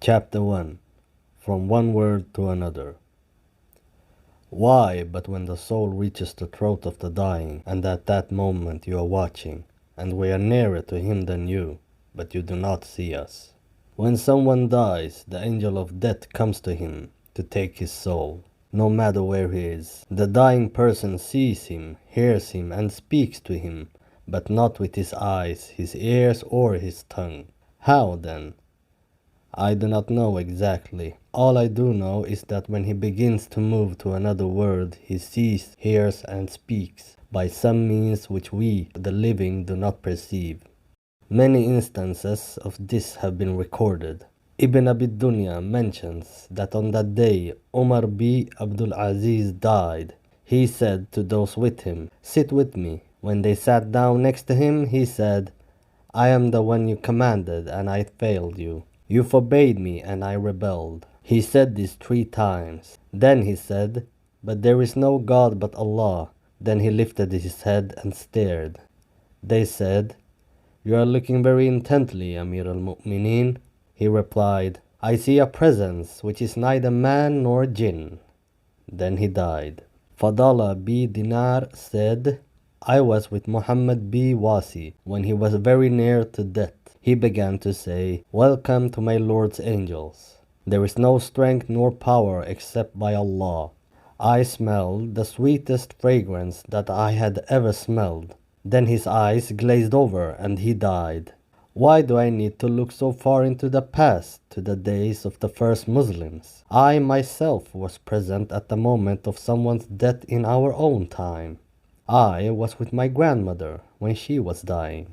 Chapter 1. From one word to another. Why, but when the soul reaches the throat of the dying, and at that moment you are watching, and we are nearer to him than you, but you do not see us. When someone dies, the angel of death comes to him to take his soul, no matter where he is. The dying person sees him, hears him, and speaks to him, but not with his eyes, his ears, or his tongue. How then? I do not know exactly. All I do know is that when he begins to move to another world, he sees, hears, and speaks by some means which we, the living, do not perceive. Many instances of this have been recorded. Ibn Abi Dunya mentions that on that day Umar bin Abdul Aziz died. He said to those with him, "Sit with me." When they sat down next to him, he said, "I am the one you commanded, and I failed you. You forbade me, and I rebelled." He said this 3 times. Then he said, "But there is no God but Allah." Then he lifted his head and stared. They said, "You are looking very intently, Amir al-Mu'mineen." He replied, "I see a presence which is neither man nor jinn." Then he died. Fadala bi Dinar said, "I was with Muhammad bi Wasi when he was very near to death. He began to say, 'Welcome to my Lord's angels. There is no strength nor power except by Allah.' I smelled the sweetest fragrance that I had ever smelled. Then his eyes glazed over and he died. Why do I need to look so far into the past, to the days of the first Muslims? I myself was present at the moment of someone's death in our own time. I was with my grandmother when she was dying.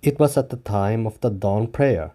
It was at the time of the dawn prayer.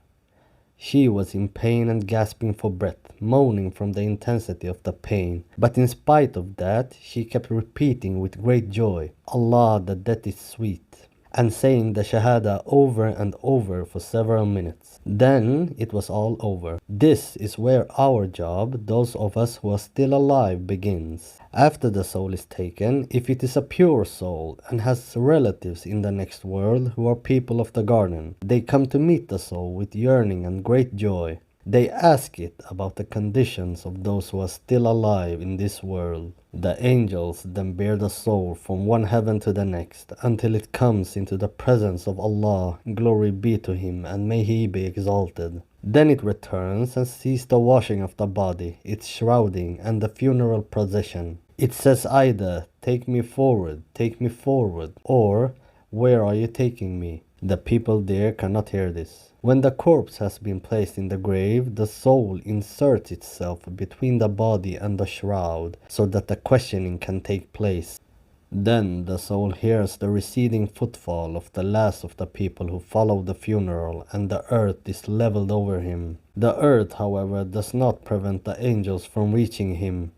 She was in pain and gasping for breath, moaning from the intensity of the pain. But in spite of that, she kept repeating with great joy, 'Allah, the death is sweet,' and saying the Shahada over and over for several minutes. Then it was all over. This is where our job, those of us who are still alive, begins. After the soul is taken, if it is a pure soul and has relatives in the next world who are people of the garden, they come to meet the soul with yearning and great joy. They ask it about the conditions of those who are still alive in this world. The angels then bear the soul from one heaven to the next until it comes into the presence of Allah, glory be to Him, and may He be exalted. Then it returns and sees the washing of the body, its shrouding, and the funeral procession. It says either, take me forward," or "Where are you taking me?" The people there cannot hear this. When the corpse has been placed in the grave, the soul inserts itself between the body and the shroud so that the questioning can take place. Then the soul hears the receding footfall of the last of the people who follow the funeral, and the earth is leveled over him. The earth, however, does not prevent the angels from reaching him.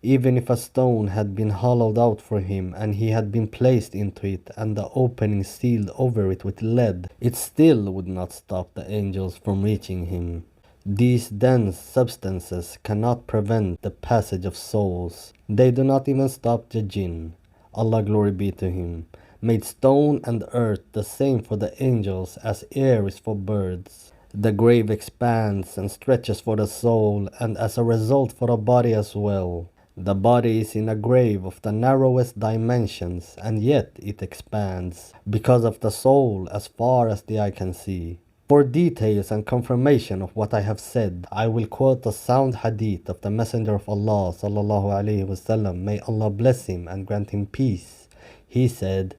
Even if a stone had been hollowed out for him and he had been placed into it and the opening sealed over it with lead, it still would not stop the angels from reaching him. These dense substances cannot prevent the passage of souls. They do not even stop the jinn. Allah, glory be to Him, made stone and earth the same for the angels as air is for birds. The grave expands and stretches for the soul, and as a result for the body as well. The body is in a grave of the narrowest dimensions, and yet it expands, because of the soul as far as the eye can see. For details and confirmation of what I have said, I will quote a sound hadith of the Messenger of Allah sallallahu alaihi wasallam, may Allah bless him and grant him peace. He said,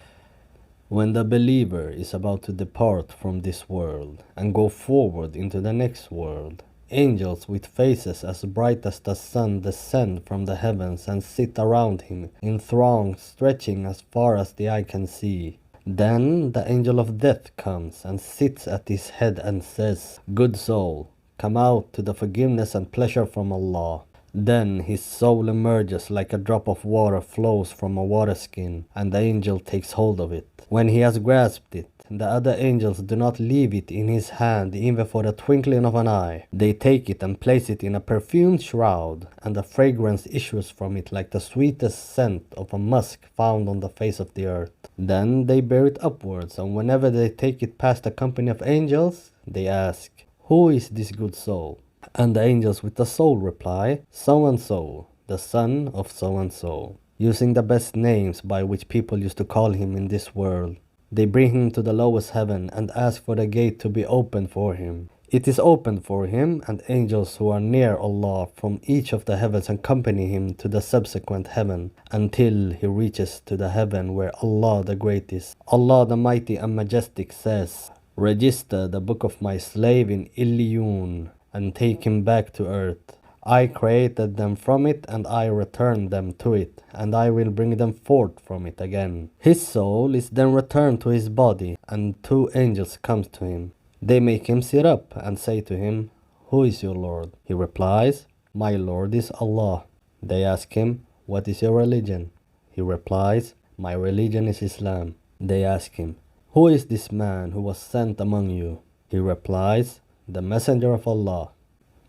"When the believer is about to depart from this world and go forward into the next world, angels with faces as bright as the sun descend from the heavens and sit around him in throngs stretching as far as the eye can see. Then the angel of death comes and sits at his head and says, 'Good soul, come out to the forgiveness and pleasure from Allah.' Then his soul emerges like a drop of water flows from a water skin, and the angel takes hold of it. When he has grasped it, the other angels do not leave it in his hand even for the twinkling of an eye. They take it and place it in a perfumed shroud, and the fragrance issues from it like the sweetest scent of a musk found on the face of the earth. Then they bear it upwards, and whenever they take it past a company of angels, they ask, 'Who is this good soul?' And the angels with the soul reply, so and so, the son of so and so, using the best names by which people used to call him in this world. They bring him to the lowest heaven and ask for the gate to be opened for him. It is opened for him, and angels who are near Allah from each of the heavens accompany him to the subsequent heaven until he reaches to the heaven where Allah the Great is. Allah the Mighty and Majestic says, register the book of my slave in Illiyun and take him back to earth. I created them from it, and I returned them to it, and I will bring them forth from it again. His soul is then returned to his body, and two angels come to him. They make him sit up and say to him, who is your Lord? He replies, my Lord is Allah. They ask him, what is your religion? He replies, my religion is Islam. They ask him, who is this man who was sent among you? He replies, the messenger of Allah.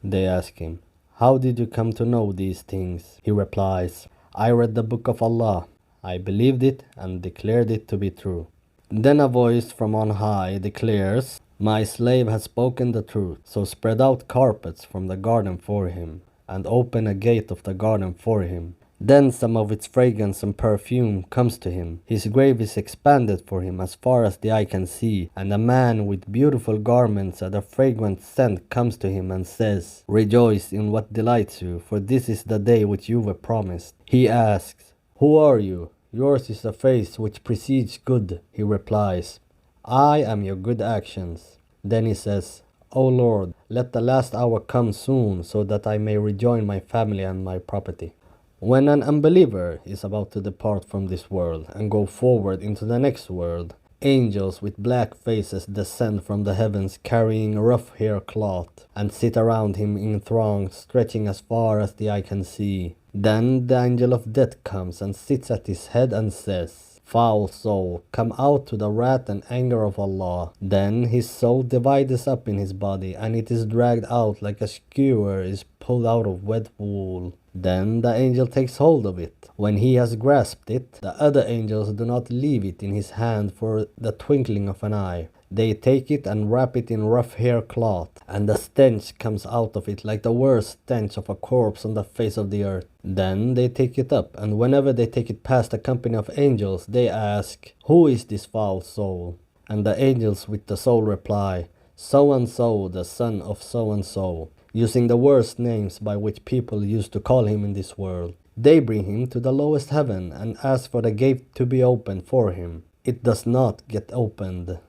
They ask him, how did you come to know these things? He replies, I read the book of Allah. I believed it and declared it to be true. Then a voice from on high declares, my slave has spoken the truth. So spread out carpets from the garden for him, and open a gate of the garden for him. Then some of its fragrance and perfume comes to him. His grave is expanded for him as far as the eye can see, and a man with beautiful garments and a fragrant scent comes to him and says, rejoice in what delights you, for this is the day which you were promised. He asks, who are you? Yours is a face which precedes good. He replies, I am your good actions. Then he says, O Lord, let the last hour come soon, so that I may rejoin my family and my property. When an unbeliever is about to depart from this world and go forward into the next world, angels with black faces descend from the heavens carrying rough hair cloth and sit around him in throngs stretching as far as the eye can see. Then the angel of death comes and sits at his head and says, foul soul, come out to the wrath and anger of Allah. Then his soul divides up in his body, and it is dragged out like a skewer is pulled out of wet wool. Then the angel takes hold of it. When he has grasped it, the other angels do not leave it in his hand for the twinkling of an eye. They take it and wrap it in rough hair cloth, and the stench comes out of it like the worst stench of a corpse on the face of the earth. Then they take it up, and whenever they take it past a company of angels, they ask, who is this foul soul? And the angels with the soul reply, so and so, the son of so and so, using the worst names by which people used to call him in this world. They bring him to the lowest heaven and ask for the gate to be opened for him. It does not get opened.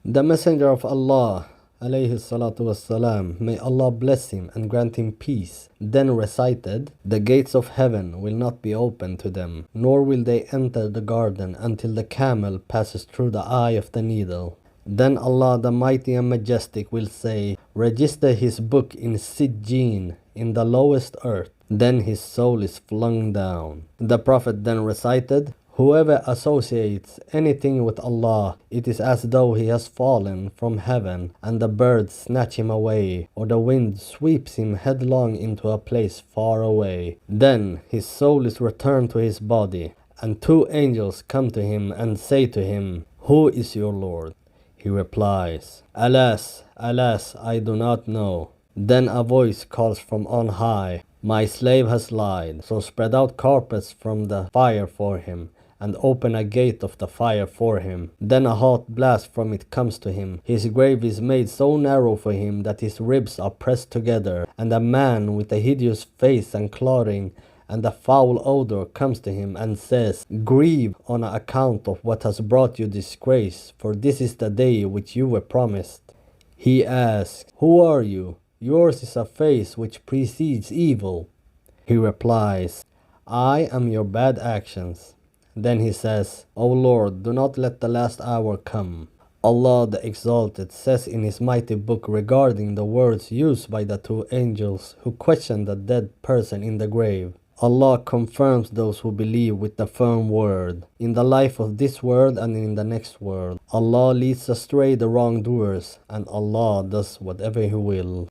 The Messenger of Allah, alayhi salatu wassalam, may Allah bless him and grant him peace, then recited, the gates of heaven will not be opened to them, nor will they enter the garden until the camel passes through the eye of the needle. Then Allah the Mighty and Majestic will say, register his book in Sijjin, in the lowest earth. Then his soul is flung down. The Prophet then recited, whoever associates anything with Allah, it is as though he has fallen from heaven, and the birds snatch him away, or the wind sweeps him headlong into a place far away. Then his soul is returned to his body, and two angels come to him and say to him, who is your Lord? He replies, alas, alas, I do not know. Then a voice calls from on high, my slave has lied, so spread out carpets from the fire for him, and open a gate of the fire for him. Then a hot blast from it comes to him. His grave is made so narrow for him that his ribs are pressed together, and a man with a hideous face and clothing and a foul odor comes to him and says, grieve on account of what has brought you disgrace, for this is the day which you were promised. He asks, who are you? Yours is a face which precedes evil. He replies, I am your bad actions. Then he says, O Lord, do not let the last hour come. Allah the Exalted says in his mighty book regarding the words used by the two angels who questioned the dead person in the grave. Allah confirms those who believe with the firm word, in the life of this world and in the next world. Allah leads astray the wrongdoers, and Allah does whatever He will.